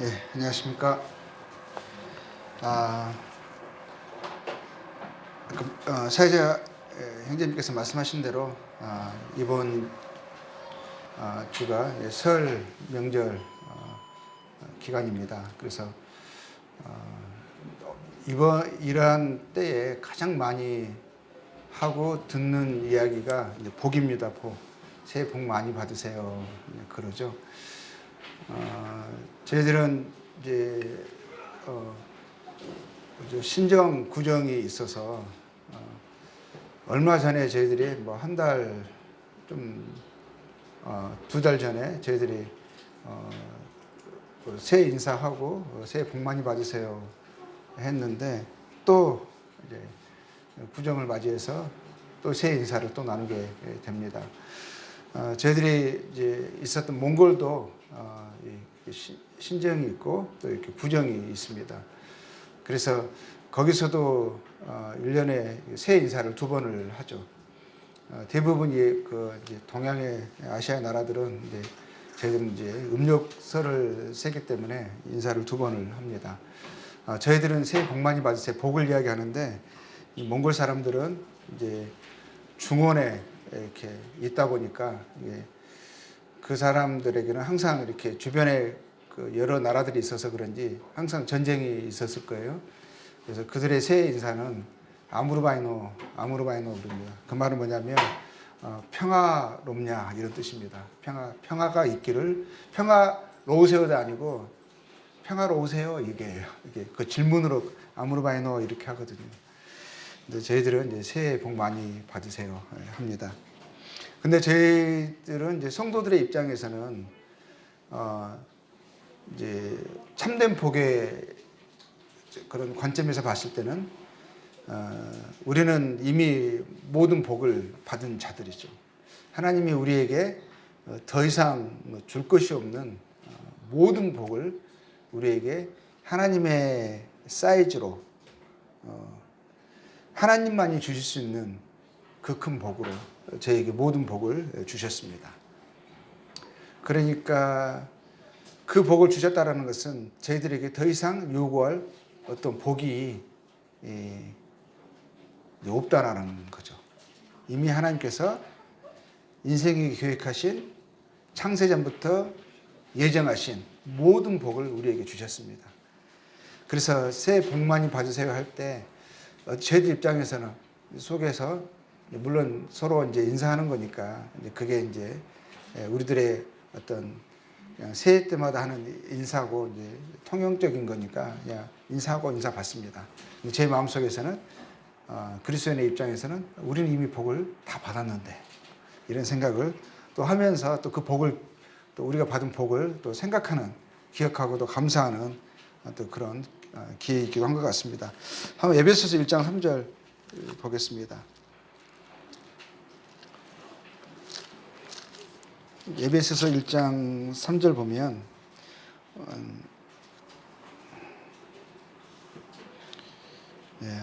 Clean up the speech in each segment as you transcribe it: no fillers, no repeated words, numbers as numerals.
예, 안녕하십니까. 아, 사회자 형제님께서 말씀하신 대로 이번 주가 설 명절 기간입니다. 그래서 이러한 때에 가장 많이 하고 듣는 이야기가 이제 복입니다. 복. 새해 복 많이 받으세요. 그러죠. 저희들은 이제 신정 구정이 있어서 얼마 전에 저희들이 뭐 한 달 좀 2달 전에 저희들이 새해 인사하고 새해 복 많이 받으세요 했는데 또 이제 구정을 맞이해서 또 새해 인사를 또 나누게 됩니다. 저희들이 이제 있었던 몽골도 신정이 있고 또 이렇게 구정이 있습니다. 그래서 거기서도 1년에 새해 인사를 2번을 하죠. 대부분이 이제 동양의 아시아 나라들은 이제 저희들은 이제 음력설을 세기 때문에 인사를 2번을 합니다. 저희들은 새해 복 많이 받으세요. 복을 이야기하는데 이 몽골 사람들은 이제 중원에 이렇게 있다 보니까 그 사람들에게는 항상 이렇게 주변에 여러 나라들이 있어서 그런지 항상 전쟁이 있었을 거예요. 그래서 그들의 새해 인사는 아무르바이노입니다. 그 말은 뭐냐면 평화롭냐 이런 뜻입니다. 평화가 있기를, 평화로우세요도 아니고 평화로우세요 이게 그 질문으로 아무르바이노 이렇게 하거든요. 근데 저희들은 이제 새해 복 많이 받으세요 합니다. 근데 저희들은 이제 성도들의 입장에서는 이제 참된 복의 그런 관점에서 봤을 때는 우리는 이미 모든 복을 받은 자들이죠. 하나님이 우리에게 더 이상 줄 것이 없는 모든 복을 우리에게 하나님의 사이즈로 하나님만이 주실 수 있는 그 큰 복으로 저에게 모든 복을 주셨습니다. 그러니까 그 복을 주셨다는 것은 저희들에게 더 이상 요구할 어떤 복이 없다라는 거죠. 이미 하나님께서 인생에 계획하신 창세전부터 예정하신 모든 복을 우리에게 주셨습니다. 그래서 새해 복 많이 받으세요 할 때 저희들 입장에서는 속에서 물론 서로 이제 인사하는 거니까 그게 이제 우리들의 어떤 그냥 새해 때마다 하는 인사고 이제 통용적인 거니까 그냥 인사하고 인사 받습니다. 제 마음속에서는 그리스도인의 입장에서는 우리는 이미 복을 다 받았는데 이런 생각을 또 하면서 또 그 복을 또 우리가 받은 복을 또 생각하는, 기억하고 또 감사하는 또 그런 기회이기도 한 것 같습니다. 한번 에베소서 1장 3절 보겠습니다. 에베소서 1장 3절 보면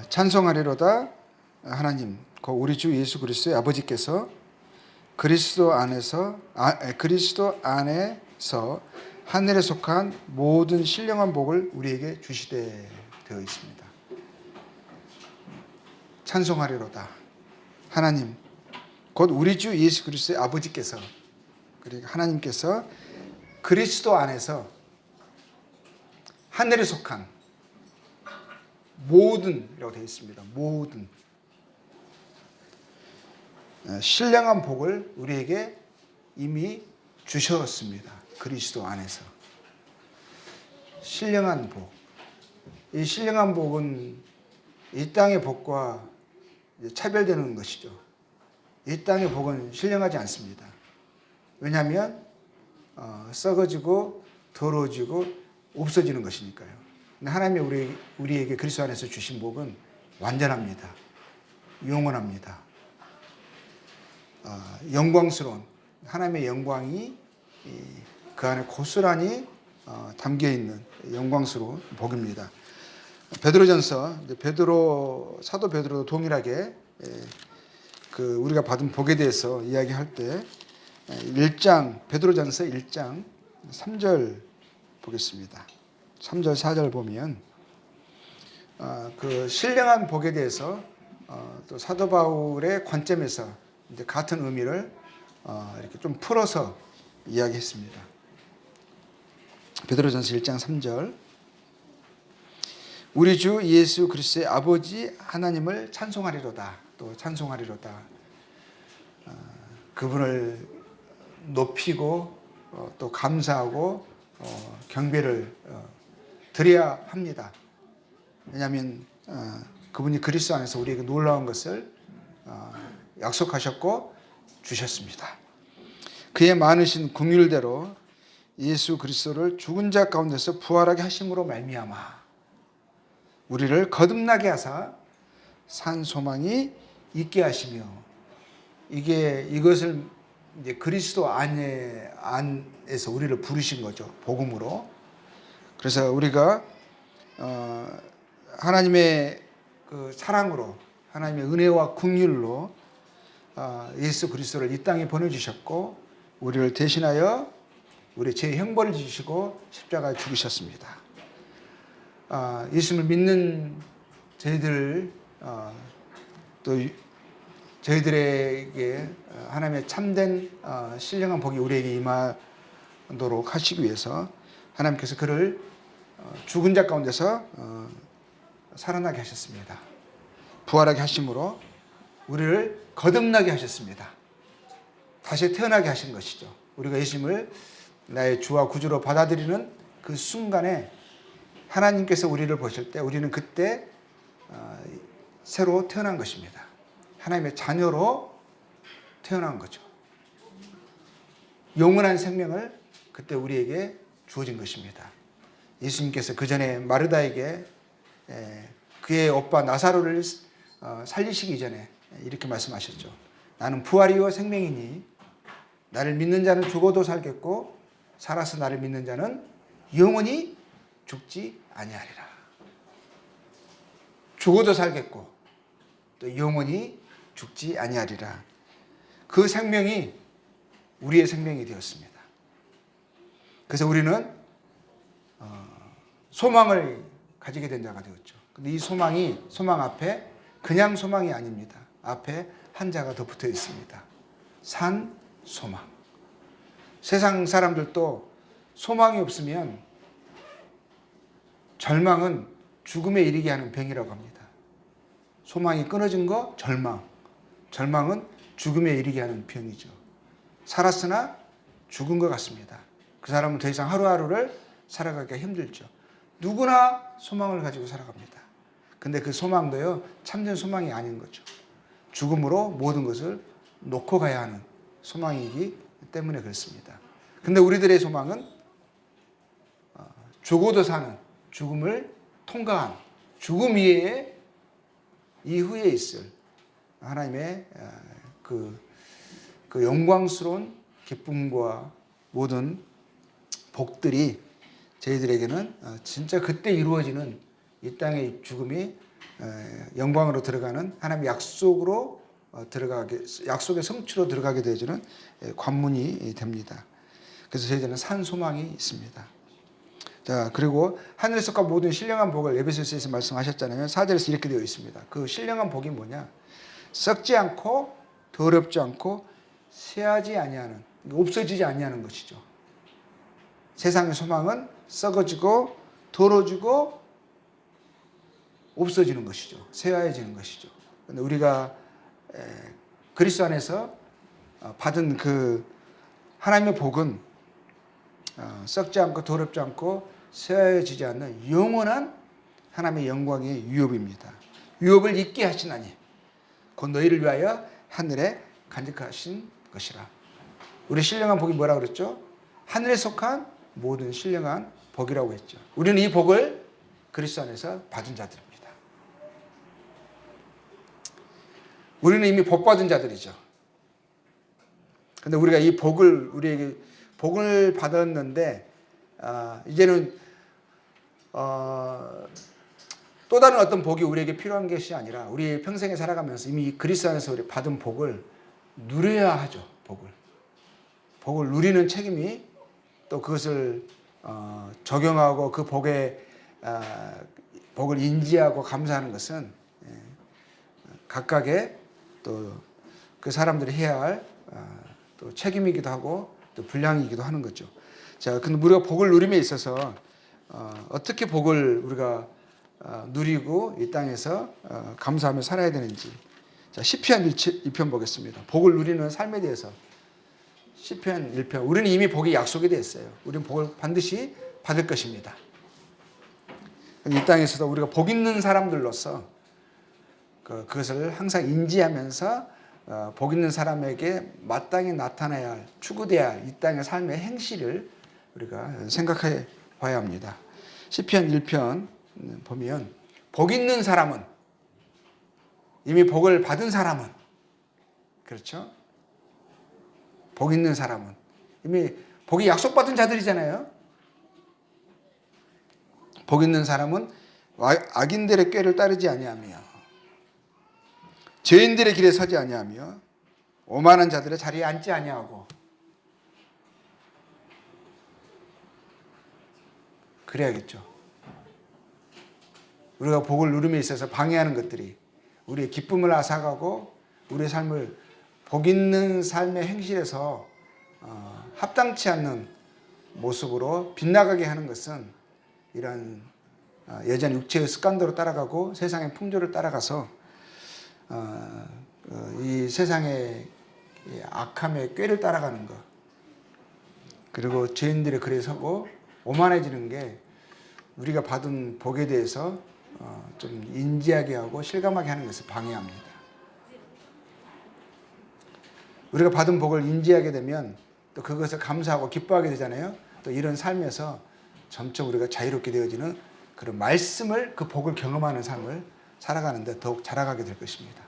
찬송하리로다 하나님 곧 우리 주 예수 그리스도의 아버지께서 그리스도 안에서 하늘에 속한 모든 신령한 복을 우리에게 주시되 되어 있습니다. 찬송하리로다 하나님 곧 우리 주 예수 그리스도의 아버지께서, 그러니까 하나님께서 그리스도 안에서 하늘에 속한 모든이라고 되어 있습니다. 모든 신령한 복을 우리에게 이미 주셨습니다. 그리스도 안에서 신령한 복. 이 신령한 복은 이 땅의 복과 차별되는 것이죠. 이 땅의 복은 신령하지 않습니다. 왜냐하면 썩어지고 더러워지고 없어지는 것이니까요. 근데 하나님이 우리에게 그리스도 안에서 주신 복은 완전합니다. 영원합니다. 영광스러운 하나님의 영광이 그 안에 고스란히 담겨있는 영광스러운 복입니다. 베드로전서, 사도 베드로도 동일하게 우리가 받은 복에 대해서 이야기할 때 베드로전서 1장 3절 보겠습니다. 3절 4절 보면 그 신령한 복에 대해서 또 사도 바울의 관점에서 이제 같은 의미를 이렇게 좀 풀어서 이야기했습니다. 베드로전서 1장 3절 우리 주 예수 그리스도의 아버지 하나님을 찬송하리로다. 또 찬송하리로다. 그분을 높이고 또 감사하고 경배를 드려야 합니다. 왜냐하면 그분이 그리스도 안에서 우리에게 놀라운 것을 약속하셨고 주셨습니다. 그의 많으신 긍휼대로 예수 그리스도를 죽은 자 가운데서 부활하게 하심으로 말미암아 우리를 거듭나게 하사 산 소망이 있게 하시며 이것을 이제 그리스도 안에서 우리를 부르신 거죠. 복음으로. 그래서 우리가 하나님의 그 사랑으로 하나님의 은혜와 긍휼로 예수 그리스도를 이 땅에 보내주셨고 우리를 대신하여 우리 죄의 형벌을 지시고 십자가에 죽으셨습니다. 예수를 믿는 저희들 또 저희들에게 하나님의 참된 신령한 복이 우리에게 임하도록 하시기 위해서 하나님께서 그를 죽은 자 가운데서 살아나게 하셨습니다. 부활하게 하심으로 우리를 거듭나게 하셨습니다. 다시 태어나게 하신 것이죠. 우리가 예수님을 나의 주와 구주로 받아들이는 그 순간에 하나님께서 우리를 보실 때 우리는 그때 새로 태어난 것입니다. 하나님의 자녀로 태어난 거죠. 영원한 생명을 그때 우리에게 주어진 것입니다. 예수님께서 그 전에 마르다에게 그의 오빠 나사로를 살리시기 전에 이렇게 말씀하셨죠. 나는 부활이요 생명이니 나를 믿는 자는 죽어도 살겠고 살아서 나를 믿는 자는 영원히 죽지 아니하리라. 죽어도 살겠고 또 영원히 죽지 아니하리라. 그 생명이 우리의 생명이 되었습니다. 그래서 우리는 소망을 가지게 된 자가 되었죠. 근데 이 소망 앞에 그냥 소망이 아닙니다. 앞에 한 자가 더 붙어 있습니다. 산 소망. 세상 사람들도 소망이 없으면 절망은 죽음에 이르게 하는 병이라고 합니다. 소망이 끊어진 거 절망. 절망은 죽음에 이르게 하는 병이죠. 살았으나 죽은 것 같습니다. 그 사람은 더 이상 하루하루를 살아가기가 힘들죠. 누구나 소망을 가지고 살아갑니다. 근데 그 소망도요, 참된 소망이 아닌 거죠. 죽음으로 모든 것을 놓고 가야 하는 소망이기 때문에 그렇습니다. 근데 우리들의 소망은 죽어도 사는, 죽음을 통과한, 죽음 이후에 있을 하나님의 그 영광스러운 기쁨과 모든 복들이 저희들에게는 진짜 그때 이루어지는 이 땅의 죽음이 영광으로 들어가는 하나님의 약속으로 약속의 성취로 들어가게 되어지는 관문이 됩니다. 그래서 저희들은 산 소망이 있습니다. 자, 그리고 하늘에서과 모든 신령한 복을 에베소서에서 말씀하셨잖아요. 4절에서 이렇게 되어 있습니다. 그 신령한 복이 뭐냐? 썩지 않고 더럽지 않고 쇠하지 아니하는, 없어지지 아니하는 것이죠. 세상의 소망은 썩어지고 더러워지고 없어지는 것이죠. 쇠하해지는 것이죠. 그런데 우리가 그리스도 안에서 받은 그 하나님의 복은 썩지 않고 더럽지 않고 쇠하여지지 않는 영원한 하나님의 영광의 유업입니다. 유업을 잊게 하시나니 곧 너희를 위하여 하늘에 간직하신 것이라. 우리 신령한 복이 뭐라 그랬죠? 하늘에 속한 모든 신령한 복이라고 했죠. 우리는 이 복을 그리스도 안에서 받은 자들입니다. 우리는 이미 복 받은 자들이죠. 근데 우리가 이 복을 우리에게 복을 받았는데 이제는 또 다른 어떤 복이 우리에게 필요한 것이 아니라 우리 평생에 살아가면서 이미 그리스도 안에서 우리 받은 복을 누려야 하죠. 복을 누리는 책임이 또 그것을 적용하고 그 복에 복을 인지하고 감사하는 것은 각각의 또 그 사람들이 해야 할 또 책임이기도 하고 또 분량이기도 하는 거죠. 자, 근데 우리가 복을 누림에 있어서 어떻게 복을 우리가 누리고 이 땅에서 감사하며 살아야 되는지. 자, 시편 1편 보겠습니다. 복을 누리는 삶에 대해서. 시편 1편. 우리는 이미 복이 약속이 되어 있어요. 우리는 복을 반드시 받을 것입니다. 이 땅에서도 우리가 복 있는 사람들로서 그것을 항상 인지하면서 복 있는 사람에게 마땅히 나타나야 할, 추구돼야 할 이 땅의 삶의 행실을 우리가 생각해 봐야 합니다. 시편 1편 보면 복 있는 사람은, 이미 복을 받은 사람은, 그렇죠? 복 있는 사람은 이미 복이 약속받은 자들이잖아요. 복 있는 사람은 악인들의 꾀를 따르지 아니하며 죄인들의 길에 서지 아니하며 오만한 자들의 자리에 앉지 아니하고. 그래야겠죠. 우리가 복을 누림에 있어서 방해하는 것들이 우리의 기쁨을 앗아가고 우리의 삶을 복 있는 삶의 행실에서 합당치 않는 모습으로 빗나가게 하는 것은 이런 여전히 육체의 습관대로 따라가고 세상의 풍조를 따라가서 이 세상의 악함의 꾀를 따라가는 것, 그리고 죄인들의 글에 서고 오만해지는 게 우리가 받은 복에 대해서 좀 인지하게 하고 실감하게 하는 것을 방해합니다. 우리가 받은 복을 인지하게 되면 또 그것을 감사하고 기뻐하게 되잖아요. 또 이런 삶에서 점점 우리가 자유롭게 되어지는 그런 말씀을, 그 복을 경험하는 삶을 살아가는데 더욱 자라가게 될 것입니다.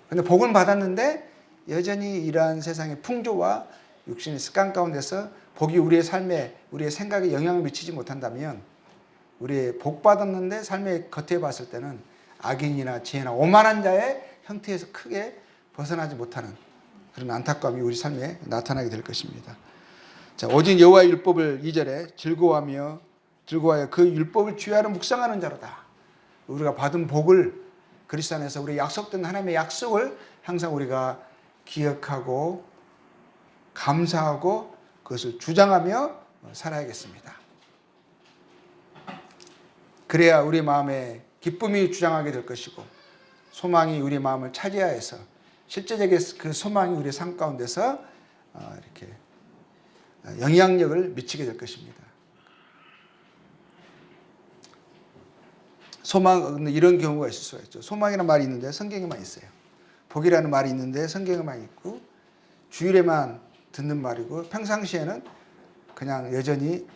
그런데 복은 받았는데 여전히 이러한 세상의 풍조와 육신의 습관 가운데서 복이 우리의 삶에, 우리의 생각에 영향을 미치지 못한다면 우리의 복 받았는데 삶의 겉에 봤을 때는 악인이나 죄나 오만한 자의 형태에서 크게 벗어나지 못하는 그런 안타까움이 우리 삶에 나타나게 될 것입니다. 자, 오직 여호와의 율법을 2절에 즐거워하여 그 율법을 주야로 묵상하는 자로다. 우리가 받은 복을, 그리스도 안에서 우리 약속된 하나님의 약속을 항상 우리가 기억하고 감사하고 그것을 주장하며 살아야겠습니다. 그래야 우리 마음에 기쁨이 주장하게 될 것이고 소망이 우리 마음을 차지하여서 실제적인 그 소망이 우리의 삶 가운데서 이렇게 영향력을 미치게 될 것입니다. 소망, 이런 경우가 있을 수가 있죠. 소망이라는 말이 있는데 성경에만 있어요. 복이라는 말이 있는데 성경에만 있고 주일에만 듣는 말이고 평상시에는 그냥 여전히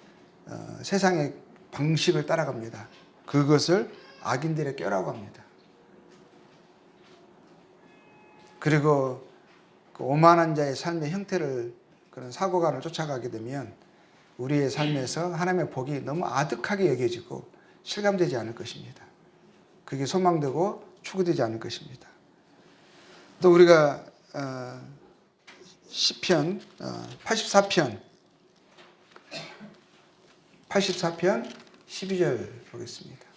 세상의 방식을 따라갑니다. 그것을 악인들의 꾀라고 합니다. 그리고 그 오만한 자의 삶의 형태를, 그런 사고관을 쫓아가게 되면 우리의 삶에서 하나님의 복이 너무 아득하게 여겨지고 실감되지 않을 것입니다. 그게 소망되고 추구되지 않을 것입니다. 또 우리가 시편 84편 12절 보겠습니다.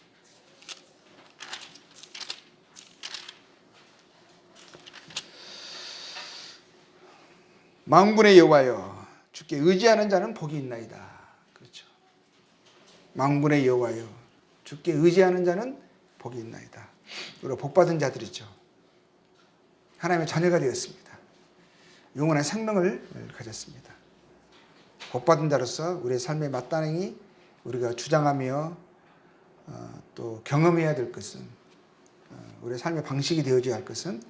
만군의 여호와여, 주께 의지하는 자는 복이 있나이다. 그렇죠. 만군의 여호와여, 주께 의지하는 자는 복이 있나이다. 우리가 복받은 자들이죠. 하나님의 자녀가 되었습니다. 영원한 생명을 가졌습니다. 복받은 자로서 우리의 삶의 마땅히 우리가 주장하며 또 경험해야 될 것은, 우리의 삶의 방식이 되어져야 할 것은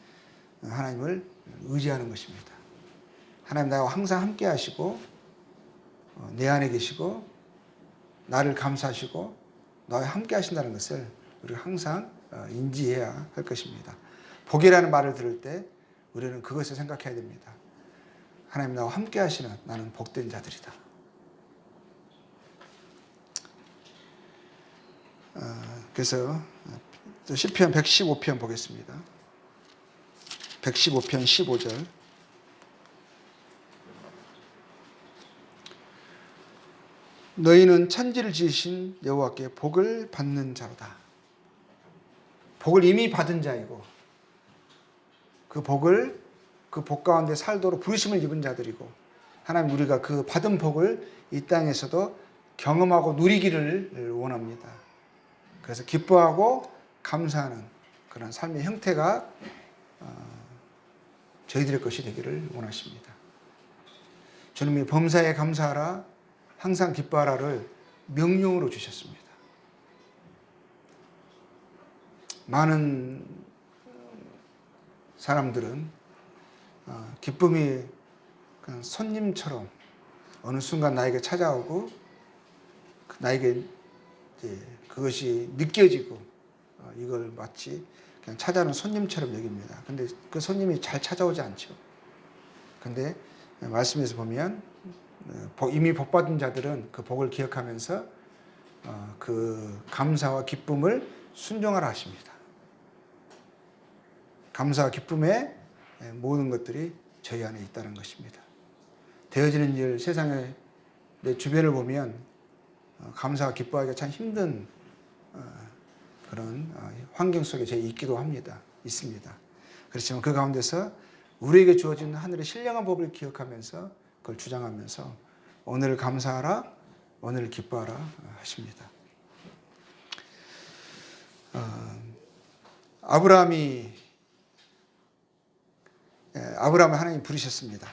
하나님을 의지하는 것입니다. 하나님 나와 항상 함께 하시고 내 안에 계시고 나를 감사하시고 나와 함께 하신다는 것을 우리가 항상 인지해야 할 것입니다. 복이라는 말을 들을 때 우리는 그것을 생각해야 됩니다. 하나님 나와 함께 하시는 나는 복된 자들이다. 그래서 또 시편 115편 보겠습니다. 115편 15절. 너희는 천지를 지으신 여호와께 복을 받는 자로다. 복을 이미 받은 자이고 그 복 가운데 살도록 부르심을 입은 자들이고 하나님 우리가 그 받은 복을 이 땅에서도 경험하고 누리기를 원합니다. 그래서 기뻐하고 감사하는 그런 삶의 형태가 저희들의 것이 되기를 원하십니다. 주님이 범사에 감사하라 항상 기뻐하라를 명령으로 주셨습니다. 많은 사람들은 기쁨이 그냥 손님처럼 어느 순간 나에게 찾아오고 나에게 이제 그것이 느껴지고 이걸 마치 그냥 찾아오는 손님처럼 여깁니다. 근데 그 손님이 잘 찾아오지 않죠. 근데 말씀에서 보면 이미 복 받은 자들은 그 복을 기억하면서 그 감사와 기쁨을 순종하라 하십니다. 감사와 기쁨의 모든 것들이 저희 안에 있다는 것입니다. 되어지는 일, 세상의 내 주변을 보면 감사와 기뻐하기가 참 힘든 그런 환경 속에 저희 있기도 합니다. 있습니다. 그렇지만 그 가운데서 우리에게 주어진 하늘의 신령한 법을 기억하면서 그걸 주장하면서 오늘을 감사하라, 오늘을 기뻐하라 하십니다. 아브라함을 하나님 부르셨습니다.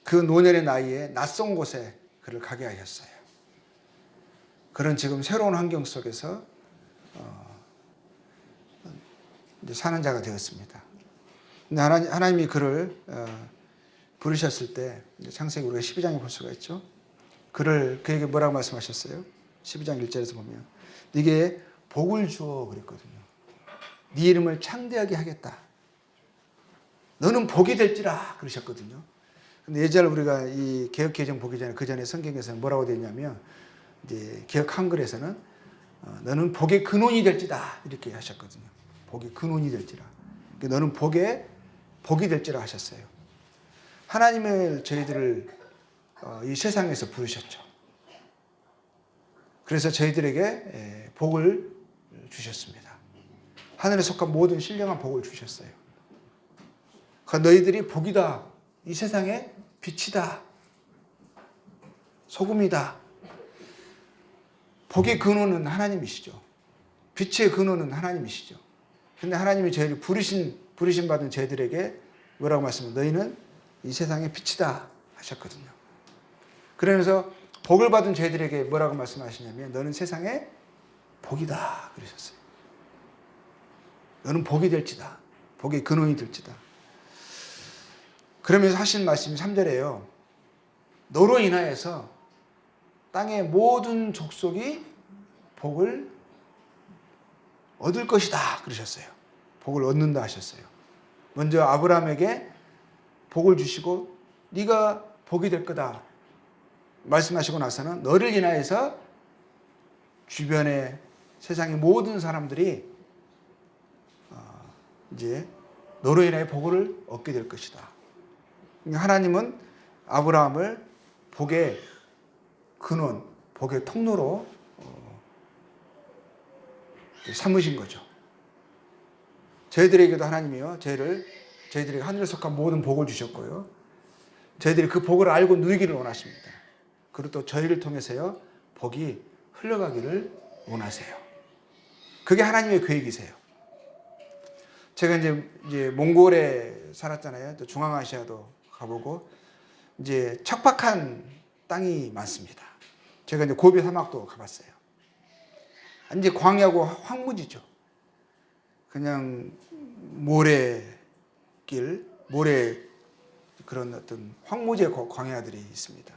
그 노년의 나이에 낯선 곳에 그를 가게 하셨어요. 그런 지금 새로운 환경 속에서 이제 사는 자가 되었습니다. 근데 하나님이 그를 부르셨을 때 창세기 우리가 12장에 볼 수가 있죠. 그에게 뭐라고 말씀하셨어요? 12장 1절에서 보면 네게 복을 주어 그랬거든요. 네 이름을 창대하게 하겠다. 너는 복이 될지라 그러셨거든요. 근데 예전에 우리가 이 개역 개정 보기 전에 그 전에 성경에서는 뭐라고 되어 있냐면 이제 개역 한글에서는 너는 복의 근원이 될지다 이렇게 하셨거든요. 복의 근원이 될지라. 너는 복이 될지라 하셨어요. 하나님을 저희들을 이 세상에서 부르셨죠. 그래서 저희들에게 복을 주셨습니다. 하늘에 속한 모든 신령한 복을 주셨어요. 너희들이 복이다. 이 세상에 빛이다. 소금이다. 복의 근원은 하나님이시죠. 빛의 근원은 하나님이시죠. 근데 하나님이 저희를 부르심 받은 저희들에게 뭐라고 말씀하세요? 너희는 이 세상의 빛이다 하셨거든요. 그러면서 복을 받은 저희들에게 뭐라고 말씀하시냐면 너는 세상의 복이다 그러셨어요. 너는 복이 될지다. 복의 근원이 될지다. 그러면서 하신 말씀이 3절에요. 너로 인하여서 땅의 모든 족속이 복을 얻을 것이다 그러셨어요. 복을 얻는다 하셨어요. 먼저 아브라함에게 복을 주시고 네가 복이 될 거다 말씀하시고 나서는 너를 인하여서 주변의 세상의 모든 사람들이 이제 너로 인하여 복을 얻게 될 것이다. 하나님은 아브라함을 복의 근원, 복의 통로로 삼으신 거죠. 저희들에게도 하나님이요, 저희들에게 하늘에 속한 모든 복을 주셨고요. 저희들이 그 복을 알고 누리기를 원하십니다. 그리고 또 저희를 통해서요, 복이 흘러가기를 원하세요. 그게 하나님의 계획이세요. 제가 이제 몽골에 살았잖아요. 또 중앙아시아도 가보고 이제 척박한 땅이 많습니다. 제가 이제 고비 사막도 가봤어요. 이제 광야고 황무지죠. 그냥 모래길, 그런 어떤 황무지의 광야들이 있습니다.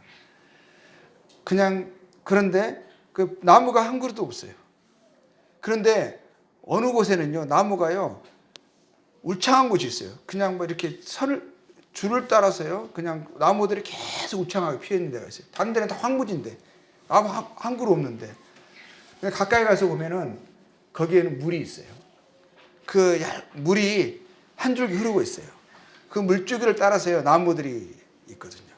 그런데 그 나무가 한 그루도 없어요. 그런데 어느 곳에는요, 나무가요, 울창한 곳이 있어요. 그냥 뭐 이렇게 줄을 따라서요, 그냥 나무들이 계속 울창하게 피어 있는 데가 있어요. 다른 데는 다 황무지인데, 나무 한 그루 없는데. 가까이 가서 보면은 거기에는 물이 있어요. 그 물이 한 줄기 흐르고 있어요. 그 물줄기를 따라서요, 나무들이 있거든요.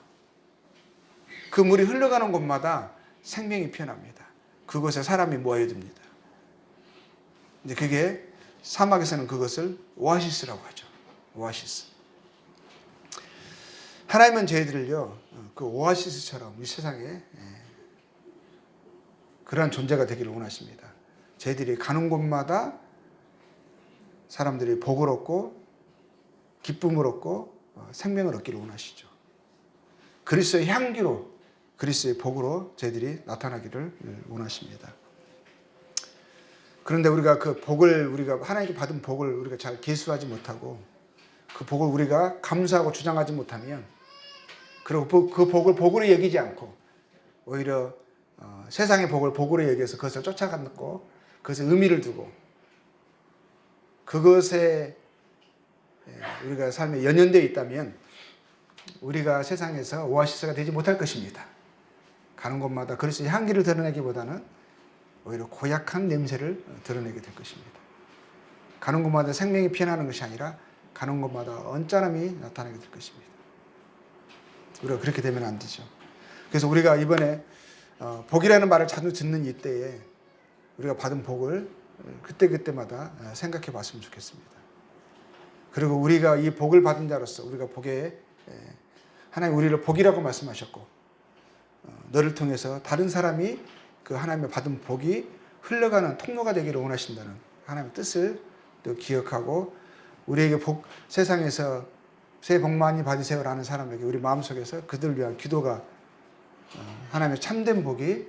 그 물이 흘러가는 곳마다 생명이 피어납니다. 그곳에 사람이 모여듭니다. 이제 그게 사막에서는 그것을 오아시스라고 하죠. 오아시스. 하나님은 저희들을요, 그 오아시스처럼 이 세상에 그러한 존재가 되기를 원하십니다. 저희들이 가는 곳마다 사람들이 복을 얻고 기쁨을 얻고 생명을 얻기를 원하시죠. 그리스도의 향기로, 그리스도의 복으로 저희들이 나타나기를 원하십니다. 그런데 우리가 그 복을, 우리가 하나님께 받은 복을 우리가 잘 계수하지 못하고 그 복을 우리가 감사하고 주장하지 못하면, 그리고 그 복을 복으로 여기지 않고 오히려 세상의 복을 복으로 여기서 그것을 쫓아갔고 그것에 의미를 두고 그것에 우리가 삶에 연연되어 있다면 우리가 세상에서 오아시스가 되지 못할 것입니다. 가는 곳마다 그리스도의 향기를 드러내기보다는 오히려 고약한 냄새를 드러내게 될 것입니다. 가는 곳마다 생명이 피어나는 것이 아니라 가는 곳마다 언짢음이 나타나게 될 것입니다. 우리가 그렇게 되면 안 되죠. 그래서 우리가 이번에 복이라는 말을 자주 듣는 이때에 우리가 받은 복을 그때그때마다 생각해 봤으면 좋겠습니다. 그리고 우리가 이 복을 받은 자로서 우리가 복에, 하나님 우리를 복이라고 말씀하셨고 너를 통해서 다른 사람이 그 하나님의 받은 복이 흘러가는 통로가 되기를 원하신다는 하나님의 뜻을 또 기억하고 우리에게 세상에서 새해 복 많이 받으세요라는 사람에게 우리 마음속에서 그들을 위한 기도가 하나님의 참된 복이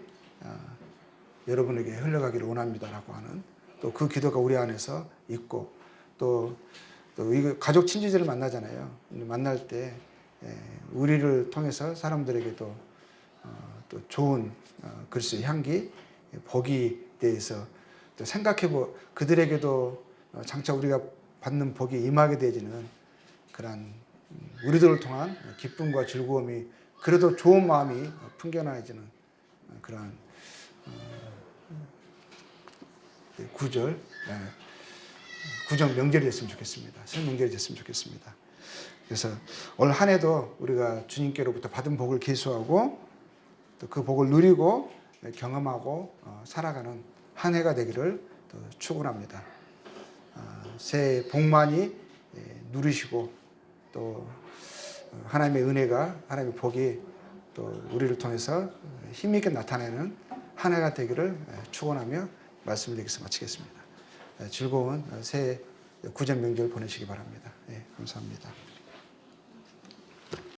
여러분에게 흘러가기를 원합니다라고 하는 또 그 기도가 우리 안에서 있고 또 이거 가족 친지들을 만나잖아요. 만날 때 우리를 통해서 사람들에게도 또 좋은 그리스도의 향기, 복이 대해서 또 생각해보 그들에게도 장차 우리가 받는 복이 임하게 되지는 그런 우리들을 통한 기쁨과 즐거움이 그래도 좋은 마음이 풍겨나지는 그런 구정 명절이 됐으면 좋겠습니다. 새 명절이 됐으면 좋겠습니다. 그래서 올 한 해도 우리가 주님께로부터 받은 복을 계수하고 또 그 복을 누리고 경험하고 살아가는 한 해가 되기를 축원합니다. 새해 복 많이 누리시고 또 하나님의 은혜가, 하나님의 복이 또 우리를 통해서 힘있게 나타내는 한 해가 되기를 축원하며 말씀을 여기서 마치겠습니다. 즐거운 새해 구전 명절 보내시기 바랍니다. 감사합니다.